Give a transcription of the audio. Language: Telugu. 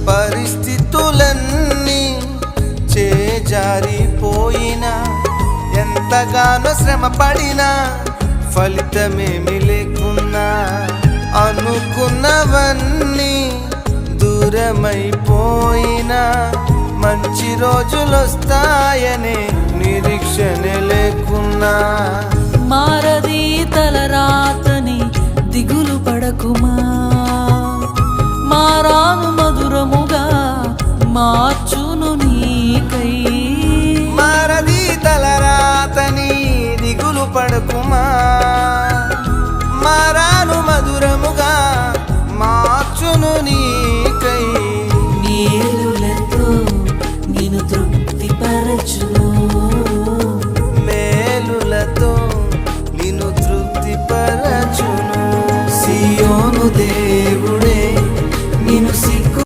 పరిస్థితులన్నీ చేజారిపోయినా, ఎంతగానో శ్రమ పడినా ఫలితమేమి లేకున్నా, అనుకున్నవన్నీ దూరమైపోయినా మంచి రోజులొస్తాయనే నిరీక్షణ లేకున్నా, మారది తలరాతని దిగులు పడకుమా, మారాను మధురముగా మార్చును నీకై. మారది తలరాతని దిగులు పడకుమా,